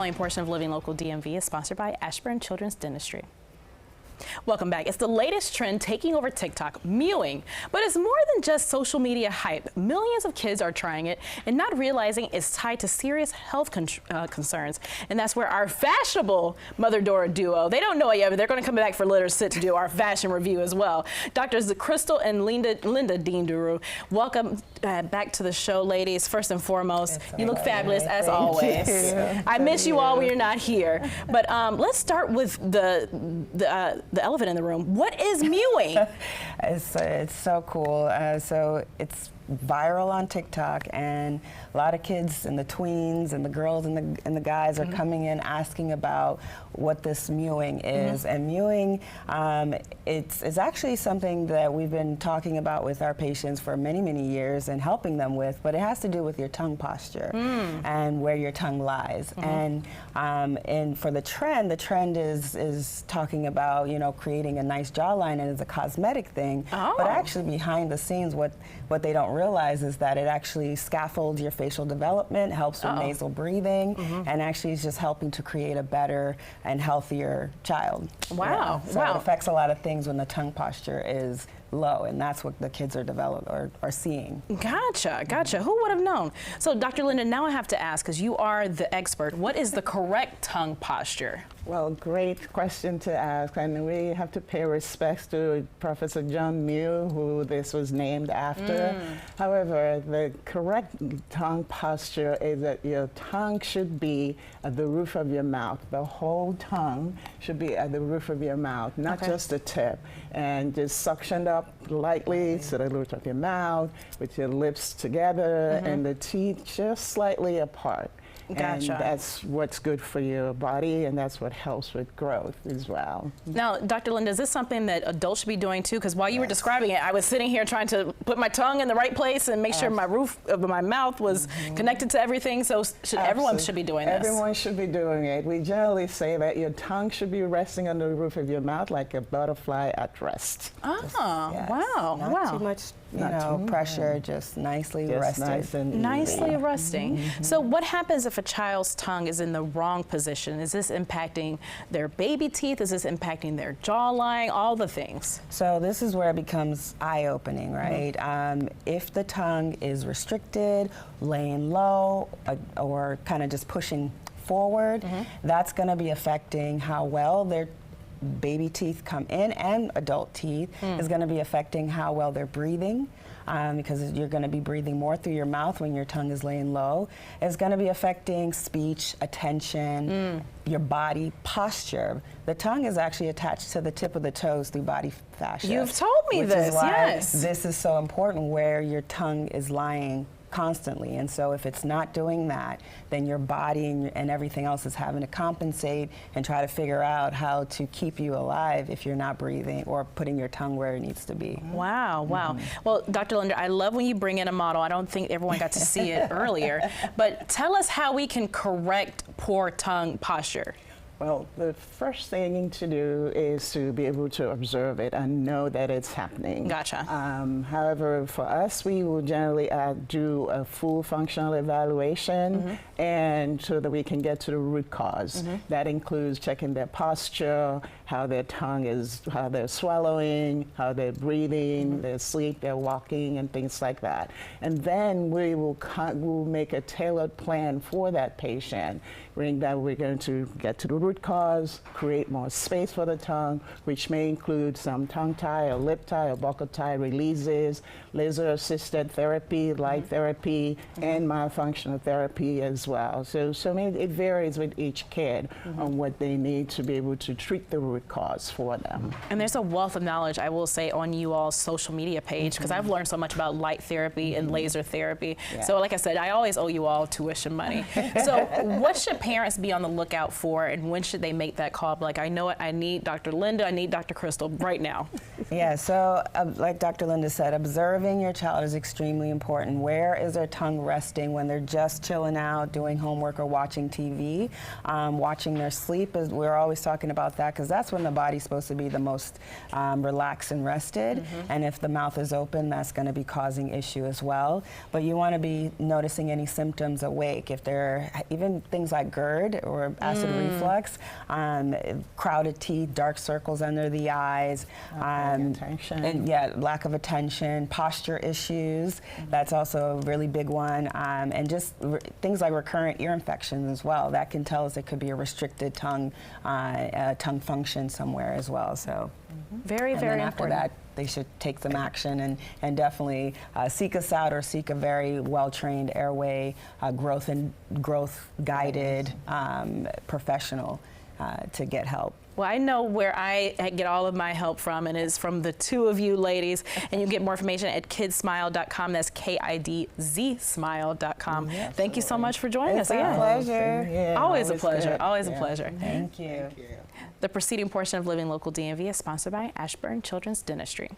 The following portion of Living Local DMV is sponsored by Ashburn Children's Dentistry. Welcome back. It's the latest trend taking over TikTok, mewing. But it's more than just social media hype. Millions of kids are trying it and not realizing it's tied to serious health concerns. And that's where our fashionable mother-daughter duo, they don't know it yet, but they're going to come back for Litter Sit to do our fashion review as well. Doctors Crystal and Linda Dean Duru, welcome back to the show, ladies. First and foremost, you look fabulous as always. I miss you all when you're not here. But let's start with the elephant in the room. What is mewing? It's so cool. So it's viral on TikTok, and a lot of kids and the tweens and the girls and the guys are coming in asking about what this mewing is. And mewing, it's actually something that we've been talking about with our patients for many, many years and helping them with, but it has to do with your tongue posture and where your tongue lies. And for the trend is talking about, you know, creating a nice jawline, and it's a cosmetic thing, but actually behind the scenes what they don't realize is that it actually scaffolds your facial development, helps with nasal breathing, and actually is just helping to create a better and healthier child. Wow. So it affects a lot of things when the tongue posture is low, and that's what the kids are seeing. Gotcha. Who would have known? So Dr. Linda, now I have to ask, because you are the expert, what is the correct tongue posture? Well, great question to ask, and we have to pay respects to Professor John Mew, who this was named after. However, the correct tongue posture is that your tongue should be at the roof of your mouth. The whole tongue should be at the roof of your mouth, not just the tip. And just suctioned up lightly to the roof of your mouth, with your lips together and the teeth just slightly apart. Gotcha. And that's what's good for your body, and that's what helps with growth as well. Now, Dr. Linda, is this something that adults should be doing too? Because while you were describing it, I was sitting here trying to put my tongue in the right place and make sure my roof of my mouth was connected to everything. So everyone should be doing this? Everyone should be doing it. We generally say that your tongue should be resting on the roof of your mouth like a butterfly at rest. Wow. Not too much, pressure, just nicely resting. Nice and nicely resting. So what happens if a child's tongue is in the wrong position? Is this impacting their baby teeth? Is this impacting their jawline? All the things. So this is where it becomes eye-opening, right? If the tongue is restricted, laying low, or kind of just pushing forward, that's going to be affecting how well their baby teeth come in, and adult teeth is going to be affecting how well they're breathing, because you're going to be breathing more through your mouth when your tongue is laying low. It's going to be affecting speech, attention, your body posture. The tongue is actually attached to the tip of the toes through body fascia. You've told me this, is why yes. This is so important, where your tongue is lying constantly. And so if it's not doing that, then your body and everything else is having to compensate and try to figure out how to keep you alive if you're not breathing or putting your tongue where it needs to be. Wow. Well, Dr. Linda, I love when you bring in a model. I don't think everyone got to see it earlier, but tell us how we can correct poor tongue posture. Well, the first thing to do is to be able to observe it and know that it's happening. Gotcha. However, for us, we will generally do a full functional evaluation, and so that we can get to the root cause. That includes checking their posture, how their tongue is, how they're swallowing, how they're breathing, their sleep, their walking, and things like that. And then we will we'll make a tailored plan for that patient, meaning that we're going to get to the root cause, create more space for the tongue, which may include some tongue tie or lip tie or buccal tie releases, laser-assisted therapy, light therapy, and myofunctional therapy as well. So it varies with each kid on what they need to be able to treat the root cause for them. And there's a wealth of knowledge, I will say, on you all's social media page, because I've learned so much about light therapy and laser therapy. So like I said, I always owe you all tuition money. So what should parents be on the lookout for, and when when should they make that call? Like, I know what I need, Dr. Linda, I need Dr. Crystal right now. Yeah, so like Dr. Linda said, observing your child is extremely important. Where is their tongue resting when they're just chilling out, doing homework or watching TV? Watching their sleep, we're always talking about that because that's when the body's supposed to be the most relaxed and rested. And if the mouth is open, that's going to be causing issue as well. But you want to be noticing any symptoms awake. If they're even things like GERD or acid reflux, crowded teeth, dark circles under the eyes, attention. and yeah, lack of attention, posture issues, that's also a really big one, and just things like recurrent ear infections as well. That can tell us it could be a restricted tongue function somewhere as well. So, very, and very then after important. that, they should take some action and definitely seek us out or seek a very well-trained airway growth guided professional to get help. Well, I know where I get all of my help from, and it's from the two of you ladies. And you can get more information at kidzsmile.com. That's KIDZsmile.com. Yes. Thank you so much for joining us again. Pleasure. Yeah, Always a pleasure. good. Always a Yeah. pleasure. Thank you. The preceding portion of Living Local DMV is sponsored by Ashburn Children's Dentistry.